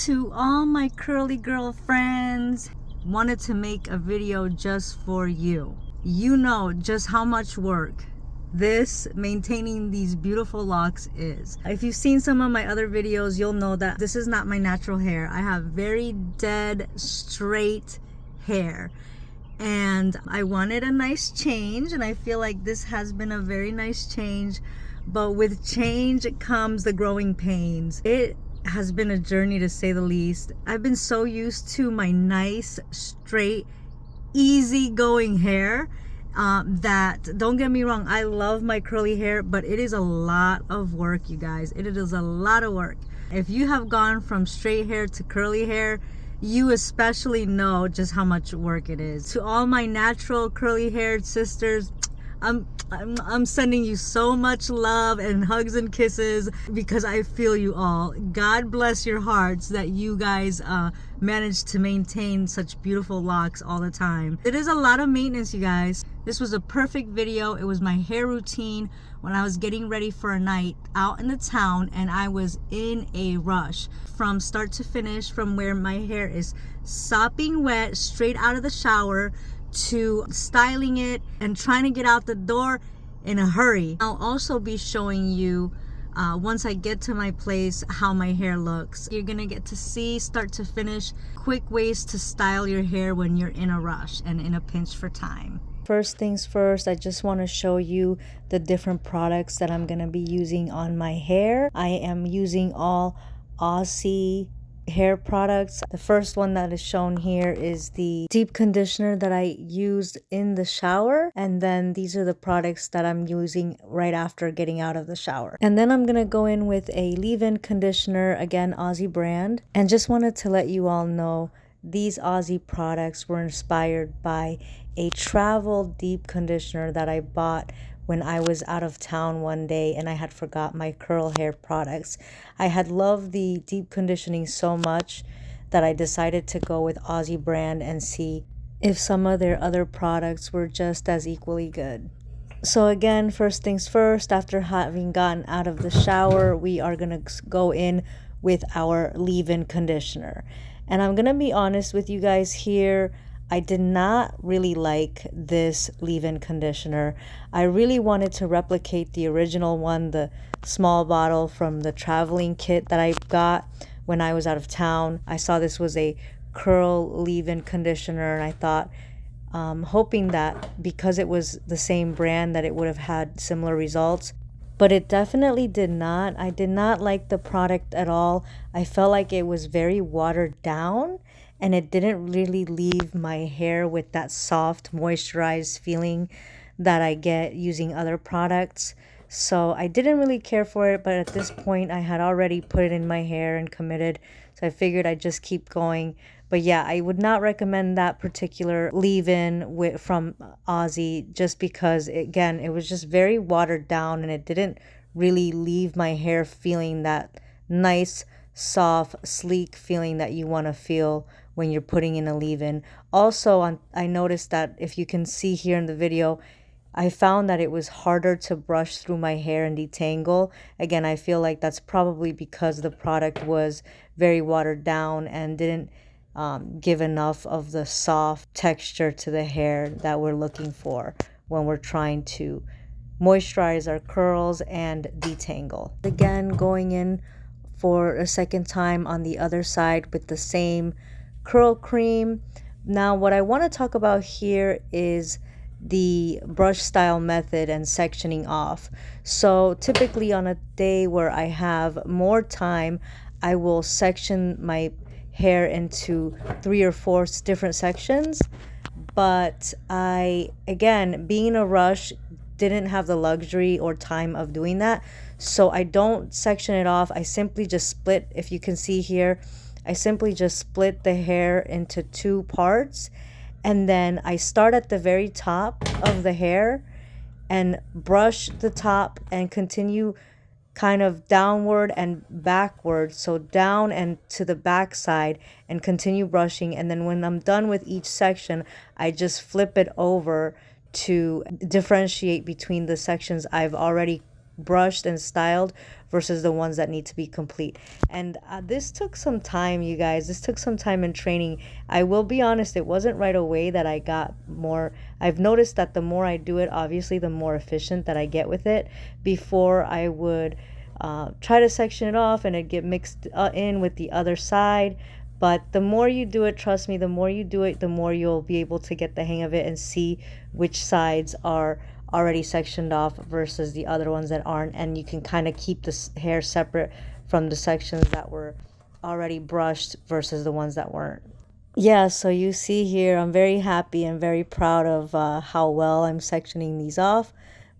To all my curly girl friends, wanted to make a video just for you. You know just how much work this maintaining these beautiful locks is. If you've seen some of my other videos, you'll know that this is not my natural hair. I have very dead straight hair, and I wanted a nice change, and I feel like this has been a very nice change. But with change comes the growing pains. It has been a journey, to say the least. I've been so used to my nice, straight, easygoing hair that, don't get me wrong, I love my curly hair, but it is a lot of work, you guys. It is a lot of work. If you have gone from straight hair to curly hair, you especially know just how much work it is. To all my natural curly haired sisters, I'm sending you so much love and hugs and kisses, because I feel you all. God bless your hearts that you guys manage to maintain such beautiful locks all the time. It is a lot of maintenance, you guys. This was a perfect video. It was my hair routine when I was getting ready for a night out in the town, and I was in a rush from start to finish, from where my hair is sopping wet straight out of the shower to styling it and trying to get out the door in a hurry. I'll also be showing you once I get to my place how my hair looks. You're gonna get to see start to finish quick ways to style your hair when you're in a rush and in a pinch for time. First things first, I just want to show you the different products that I'm gonna be using on my hair. I am using all Aussie hair products. The first one that is shown here is the deep conditioner that I used in the shower, and then these are the products that I'm using right after getting out of the shower. And then I'm gonna go in with a leave-in conditioner, again Aussie brand. And just wanted to let you all know these Aussie products were inspired by a travel deep conditioner that I bought when I was out of town one day and I had forgot my curl hair products. I had loved the deep conditioning so much that I decided to go with Aussie brand and see if some of their other products were just as equally good. So again, first things first, after having gotten out of the shower, we are gonna go in with our leave-in conditioner. And I'm gonna be honest with you guys here, I did not really like this leave-in conditioner. I really wanted to replicate the original one, the small bottle from the traveling kit that I got when I was out of town. I saw this was a curl leave-in conditioner, and I thought, hoping that because it was the same brand that it would have had similar results. But it definitely did not. I did not like the product at all. I felt like it was very watered down, and it didn't really leave my hair with that soft, moisturized feeling that I get using other products. So I didn't really care for it, but at this point I had already put it in my hair and committed, so I figured I'd just keep going. But yeah, I would not recommend that particular leave-in from Aussie, just because, again, it was just very watered down and it didn't really leave my hair feeling that nice, soft, sleek feeling that you want to feel when you're putting in a leave-in. Also, I noticed that, if you can see here in the video, I found that it was harder to brush through my hair and detangle. Again, I feel like that's probably because the product was very watered down and didn't give enough of the soft texture to the hair that we're looking for when we're trying to moisturize our curls and detangle. Again, going in for a second time on the other side with the same curl cream. Now, what I want to talk about here is the brush style method and sectioning off. So typically on a day where I have more time, I will section my hair into 3 or 4 different sections. But I, again, being in a rush, didn't have the luxury or time of doing that. So I don't section it off. I simply just split, if you can see here, I simply just split the hair into 2 parts. And then I start at the very top of the hair and brush the top and continue kind of downward and backward, so down and to the back side, and continue brushing. And then when I'm done with each section, I just flip it over to differentiate between the sections I've already brushed and styled versus the ones that need to be complete. And this took some time, you guys. This took some time in training. I will be honest, it wasn't right away that I got more. I've noticed that the more I do it, obviously the more efficient that I get with it. Before, I would try to section it off and it'd get mixed in with the other side. But the more you do it, trust me, the more you do it, the more you'll be able to get the hang of it and see which sides are already sectioned off versus the other ones that aren't. And you can kind of keep the hair separate from the sections that were already brushed versus the ones that weren't. Yeah, so you see here, I'm very happy and very proud of how well I'm sectioning these off.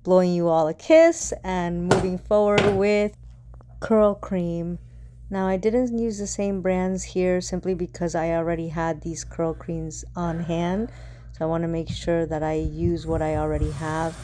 Blowing you all a kiss and moving forward with curl cream. Now, I didn't use the same brands here simply because I already had these curl creams on hand. So I want to make sure that I use what I already have.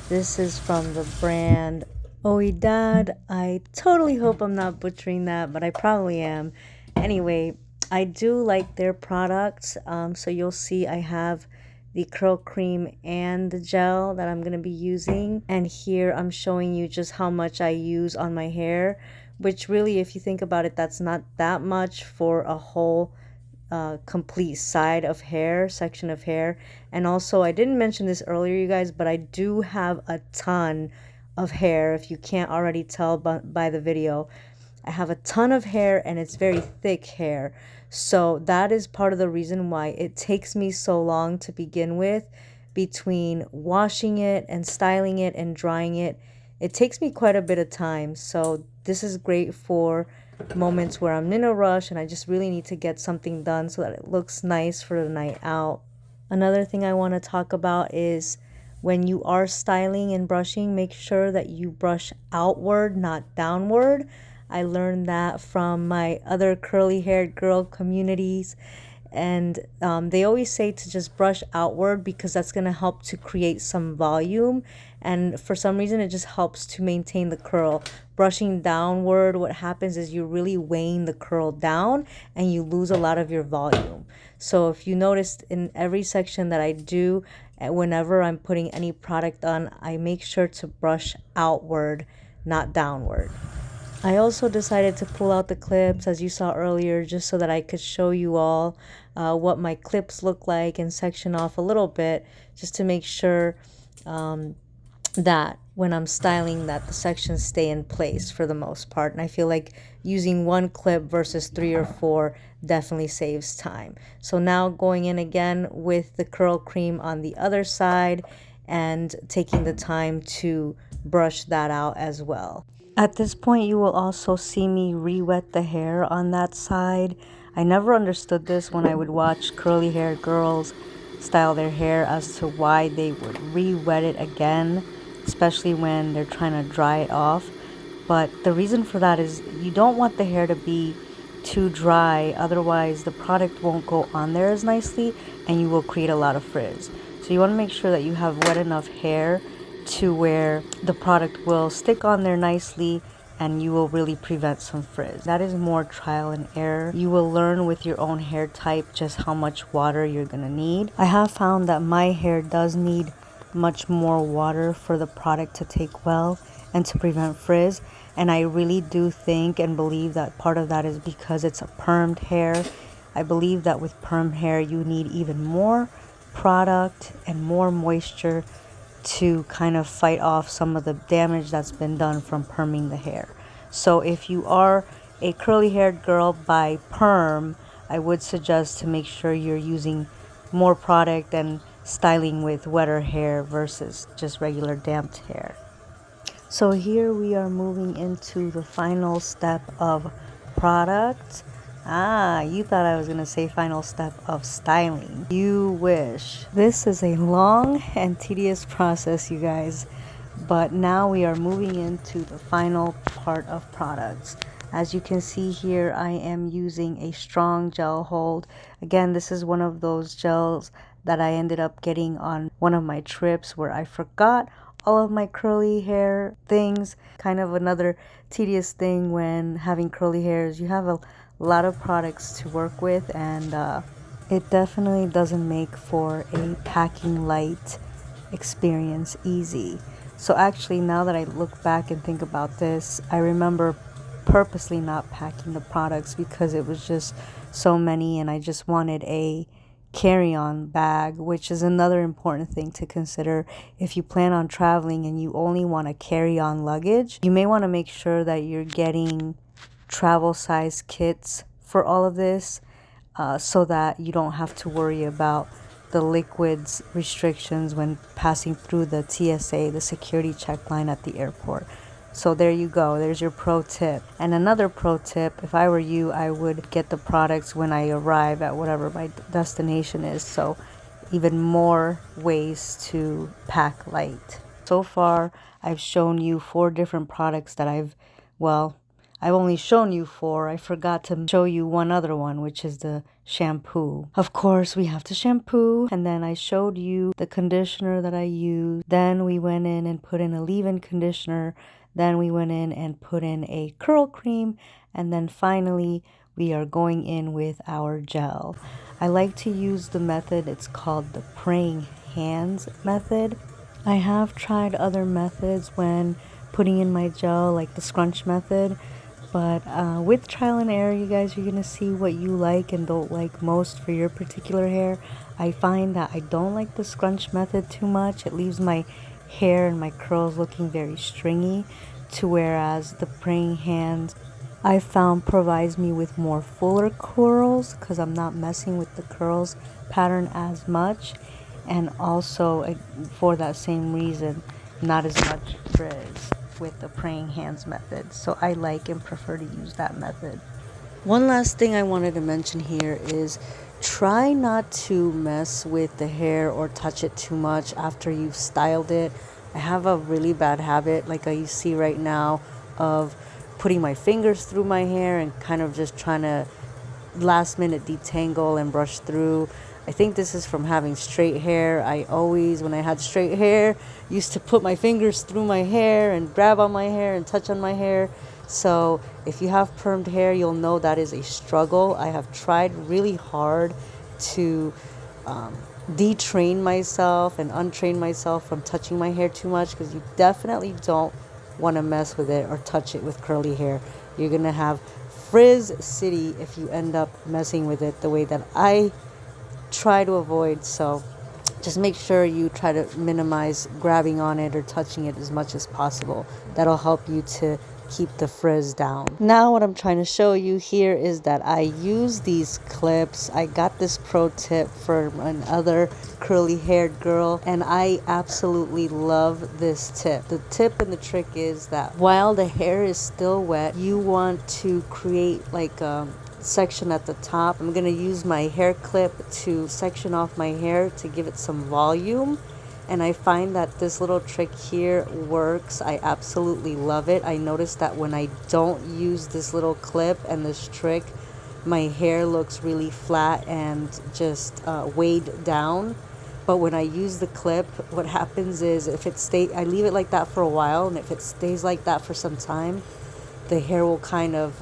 This is from the brand Oidad. I totally hope I'm not butchering that, but I probably am. Anyway, I do like their products. So you'll see I have the curl cream and the gel that I'm going to be using. And here I'm showing you just how much I use on my hair, which really, if you think about it, that's not that much for a whole complete side of hair, section of hair. And also, I didn't mention this earlier, you guys, but I do have a ton of hair, if you can't already tell by the video. I have a ton of hair and it's very thick hair. So that is part of the reason why it takes me so long to begin with. Between washing it and styling it and drying it, it takes me quite a bit of time. So this is great for moments where I'm in a rush and I just really need to get something done so that it looks nice for the night out. Another thing I want to talk about is when you are styling and brushing, make sure that you brush outward, not downward. I learned that from my other curly haired girl communities. And they always say to just brush outward because that's going to help to create some volume. And for some reason, it just helps to maintain the curl. Brushing downward, what happens is you're really weighing the curl down and you lose a lot of your volume. So if you noticed in every section that I do, whenever I'm putting any product on, I make sure to brush outward, not downward. I also decided to pull out the clips, as you saw earlier, just so that I could show you all what my clips look like and section off a little bit, just to make sure that when I'm styling that the sections stay in place for the most part. And I feel like using one clip versus 3 or 4 definitely saves time. So now going in again with the curl cream on the other side and taking the time to brush that out as well. At this point, you will also see me re-wet the hair on that side. I never understood this when I would watch curly haired girls style their hair as to why they would re-wet it again, especially when they're trying to dry it off. But the reason for that is you don't want the hair to be too dry, otherwise the product won't go on there as nicely and you will create a lot of frizz. So you want to make sure that you have wet enough hair to where the product will stick on there nicely and you will really prevent some frizz. That is more trial and error. You will learn with your own hair type just how much water you're gonna need. I have found that my hair does need much more water for the product to take well and to prevent frizz. And I really do think and believe that part of that is because it's a permed hair. I believe that with permed hair you need even more product and more moisture to kind of fight off some of the damage that's been done from perming the hair. So if you are a curly haired girl by perm, I would suggest to make sure you're using more product and styling with wetter hair versus just regular damped hair. So here we are moving into the final step of product. You thought I was going to say final step of styling. You wish. This is a long and tedious process, you guys. But now we are moving into the final part of products. As you can see here, I am using a strong gel hold. Again, this is one of those gels that I ended up getting on one of my trips where I forgot all of my curly hair things. Kind of another tedious thing when having curly hairs. You have a lot of products to work with, and it definitely doesn't make for a packing light experience easy. So actually, now that I look back and think about this, I remember purposely not packing the products because it was just so many, and I just wanted a carry-on bag, which is another important thing to consider. If you plan on traveling and you only want to carry on luggage, you may want to make sure that you're getting travel size kits for all of this, so that you don't have to worry about the liquids restrictions when passing through the TSA, the security check line at the airport. So there you go. There's your pro tip. And another pro tip, if I were you, I would get the products when I arrive at whatever my destination is. So even more ways to pack light. So far, I've shown you 4 different products that I've only shown you 4. I forgot to show you one other one, which is the shampoo. Of course, we have to shampoo. And then I showed you the conditioner that I use. Then we went in and put in a leave-in conditioner. Then we went in and put in a curl cream. And then finally, we are going in with our gel. I like to use the method. It's called the praying hands method. I have tried other methods when putting in my gel, like the scrunch method. But with trial and error, you guys are going to see what you like and don't like most for your particular hair. I find that I don't like the scrunch method too much. It leaves my hair and my curls looking very stringy, to whereas the praying hands I found provides me with more fuller curls because I'm not messing with the curls pattern as much, and also for that same reason, not as much frizz with the praying hands method. So I like and prefer to use that method. One last thing I wanted to mention here is try not to mess with the hair or touch it too much after you've styled it. I have a really bad habit, like you see right now, of putting my fingers through my hair and kind of just trying to last minute detangle and brush through. I think this is from having straight hair. I always, when I had straight hair, used to put my fingers through my hair and grab on my hair and touch on my hair. So if you have permed hair, you'll know that is a struggle. I have tried really hard to detrain myself and untrain myself from touching my hair too much, because you definitely don't want to mess with it or touch it with curly hair. You're going to have frizz city if you end up messing with it the way that I try to avoid. So just make sure you try to minimize grabbing on it or touching it as much as possible. That'll help you to keep the frizz down. Now what I'm trying to show you here is that I use these clips. I got this pro tip from another curly haired girl, and I absolutely love this tip. The tip and the trick is that while the hair is still wet, you want to create like a section at the top. I'm going to use my hair clip to section off my hair to give it some volume. And I find that this little trick here works. I absolutely love it. I noticed that when I don't use this little clip and this trick, my hair looks really flat and just weighed down. But when I use the clip, what happens is if it stays, I leave it like that for a while, and if it stays like that for some time, the hair will kind of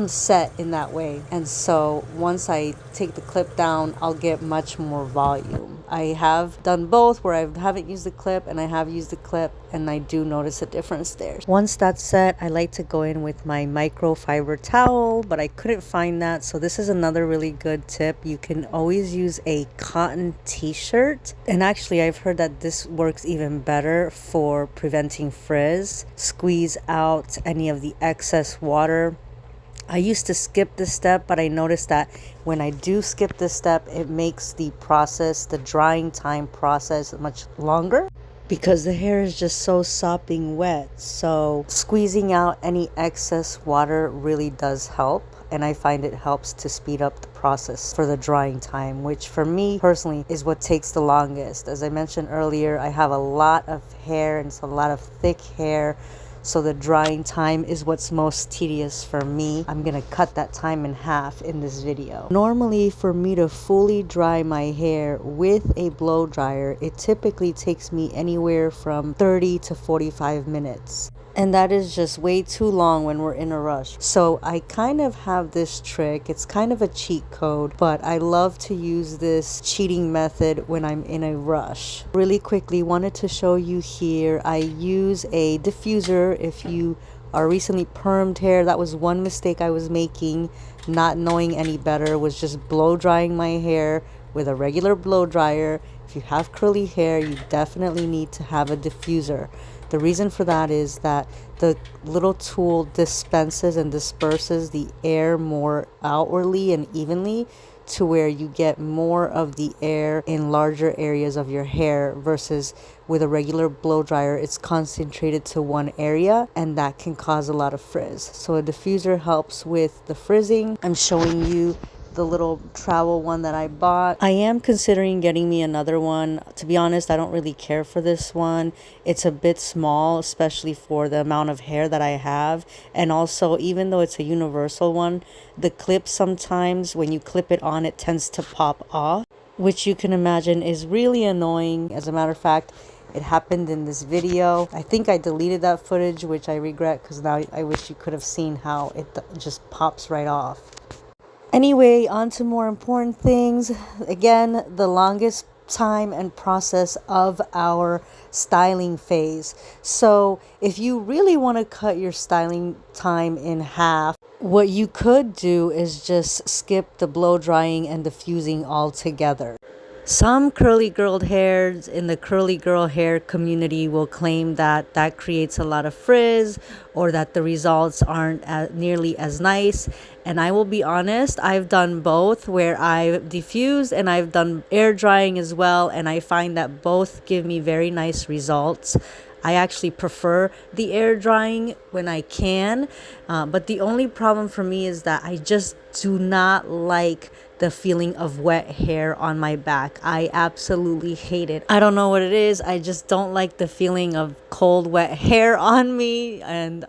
set in that way. And so once I take the clip down, I'll get much more volume. I have done both, where I haven't used the clip and I have used the clip, and I do notice a difference there. Once that's set, I like to go in with my microfiber towel, but I couldn't find that. So this is another really good tip. You can always use a cotton t-shirt. And actually, I've heard that this works even better for preventing frizz. Squeeze out any of the excess water. I used to skip this step, but I noticed that when I do skip this step, it makes the process, the drying time process, much longer because the hair is just so sopping wet. So squeezing out any excess water really does help, and I find it helps to speed up the process for the drying time, which for me personally is what takes the longest. As I mentioned earlier, I have a lot of hair, and it's a lot of thick hair. So the drying time is what's most tedious for me. I'm gonna cut that time in half in this video. Normally, for me to fully dry my hair with a blow dryer, it typically takes me anywhere from 30 to 45 minutes. And that is just way too long when we're in a rush. So I kind of have this trick. It's kind of a cheat code, but I love to use this cheating method when I'm in a rush. Really quickly, wanted to show you here, I use a diffuser. If you are recently permed hair, that was one mistake I was making, not knowing any better, was just blow drying my hair with a regular blow dryer. If you have curly hair, you definitely need to have a diffuser. The reason for that is that the little tool dispenses and disperses the air more outwardly and evenly, to where you get more of the air in larger areas of your hair, versus with a regular blow dryer, it's concentrated to one area, and that can cause a lot of frizz. So a diffuser helps with the frizzing. I'm showing you the little travel one that I bought. I am considering getting me another one. To be honest, I don't really care for this one. It's a bit small, especially for the amount of hair that I have. And also, even though it's a universal one, the clip sometimes when you clip it on, it tends to pop off, which you can imagine is really annoying. As a matter of fact, it happened in this video. I think I deleted that footage, which I regret, because now I wish you could have seen how it just pops right off. Anyway, on to more important things. Again, the longest time and process of our styling phase. So if you really want to cut your styling time in half, what you could do is just skip the blow drying and diffusing altogether. Some curly girl hairs in the curly girl hair community will claim that that creates a lot of frizz, or that the results aren't nearly as nice. And I will be honest, I've done both, where I've diffused and I've done air drying as well, and I find that both give me very nice results. I actually prefer the air drying when I can, but the only problem for me is that I just do not like the feeling of wet hair on my back. I absolutely hate it. I don't know what it is. I just don't like the feeling of cold, wet hair on me. And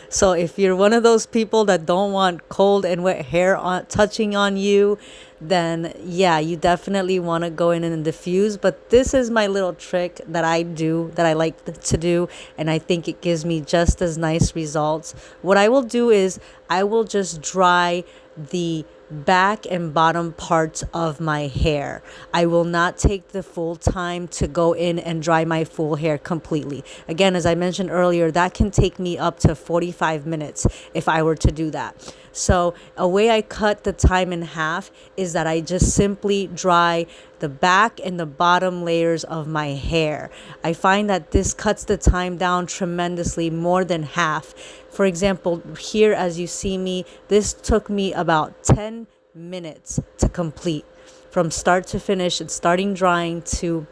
so if you're one of those people that don't want cold and wet hair touching on you, then yeah, you definitely want to go in and diffuse. But this is my little trick that I do, that I like to do, and I think it gives me just as nice results. What I will do is I will just dry the back and bottom parts of my hair. I will not take the full time to go in and dry my full hair completely. Again, as I mentioned earlier, that can take me up to 45 minutes if I were to do that. So a way I cut the time in half is that I just simply dry the back and the bottom layers of my hair. I find that this cuts the time down tremendously, more than half. For example, here as you see me, this took me about 10 minutes to complete, from start to finish and starting drying to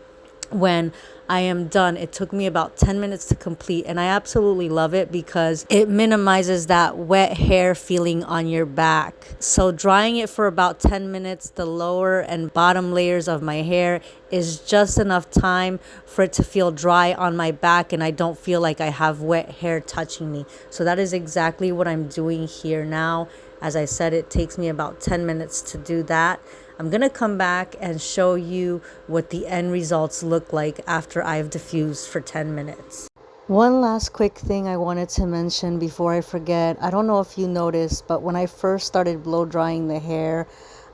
when I am done. It took me about 10 minutes to complete, and I absolutely love it because it minimizes that wet hair feeling on your back. So drying it for about 10 minutes, the lower and bottom layers of my hair, is just enough time for it to feel dry on my back, and I don't feel like I have wet hair touching me. So that is exactly what I'm doing here now. As I said, it takes me about 10 minutes to do that. I'm going to come back and show you what the end results look like after I've diffused for 10 minutes. One last quick thing I wanted to mention before I forget. I don't know if you noticed, but when I first started blow drying the hair,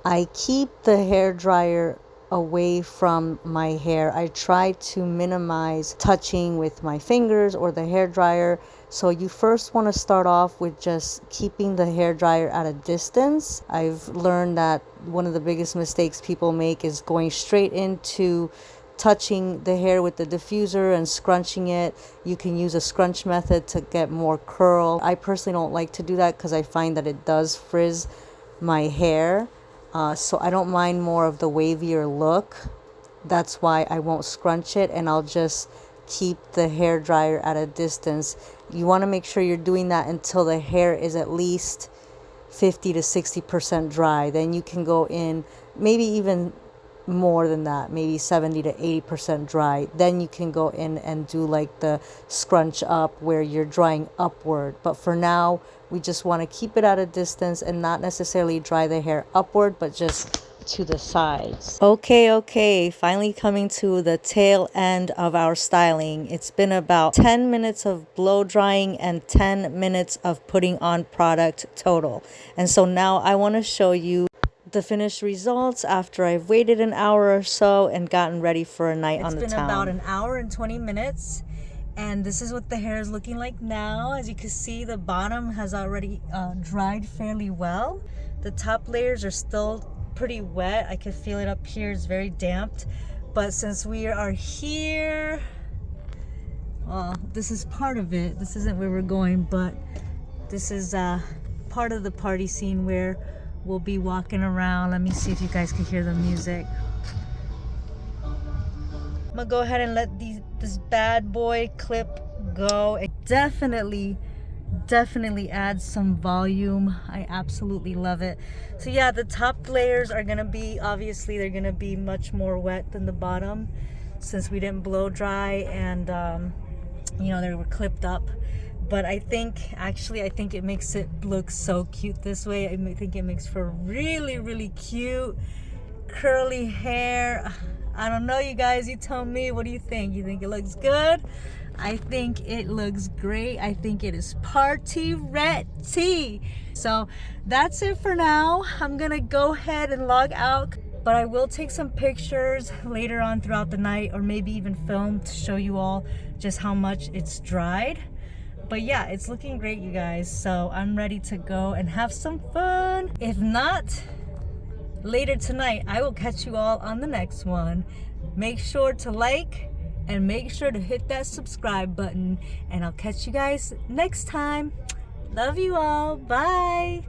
I keep the hair dryer away from my hair. I try to minimize touching with my fingers or the hair dryer. So you first want to start off with just keeping the hair dryer at a distance. I've learned that one of the biggest mistakes people make is going straight into touching the hair with the diffuser and scrunching it. You can use a scrunch method to get more curl. I personally don't like to do that because I find that it does frizz my hair. So I don't mind more of the wavier look. That's why I won't scrunch it, and I'll just keep the hair dryer at a distance. You want to make sure you're doing that until the hair is at least 50 to 60% dry. Then you can go in, maybe even more than that, maybe 70 to 80% dry. Then you can go in and do like the scrunch up where you're drying upward. But for now, we just want to keep it at a distance and not necessarily dry the hair upward, but just to the sides. Okay, finally coming to the tail end of our styling. It's been about 10 minutes of blow drying and 10 minutes of putting on product total. And so now I want to show you the finished results after I've waited an hour or so and gotten ready for a night on the town. It's been about an hour and 20 minutes. And this is what the hair is looking like now. As you can see, the bottom has already dried fairly well. The top layers are still pretty wet. I can feel it up here. It's very damped. But since we are here, this is part of it. This isn't where we're going, but this is part of the party scene where we'll be walking around. Let me see if you guys can hear the music. I'm gonna go ahead and let this bad boy clip go. It definitely adds some volume. I absolutely love it. So yeah, the top layers are gonna be, obviously they're gonna be much more wet than the bottom since we didn't blow dry and you know, they were clipped up. But I think it makes it look so cute this way. I think it makes for really cute curly hair. I don't know, you guys, you tell me. What do you think? You think it looks good? I think it looks great. I think it is party ready. So that's it for now. I'm gonna go ahead and log out, but I will take some pictures later on throughout the night, or maybe even film to show you all just how much it's dried. But yeah, it's looking great, you guys. So I'm ready to go and have some fun. If not, later tonight, I will catch you all on the next one. Make sure to like and make sure to hit that subscribe button. And I'll catch you guys next time. Love you all. Bye.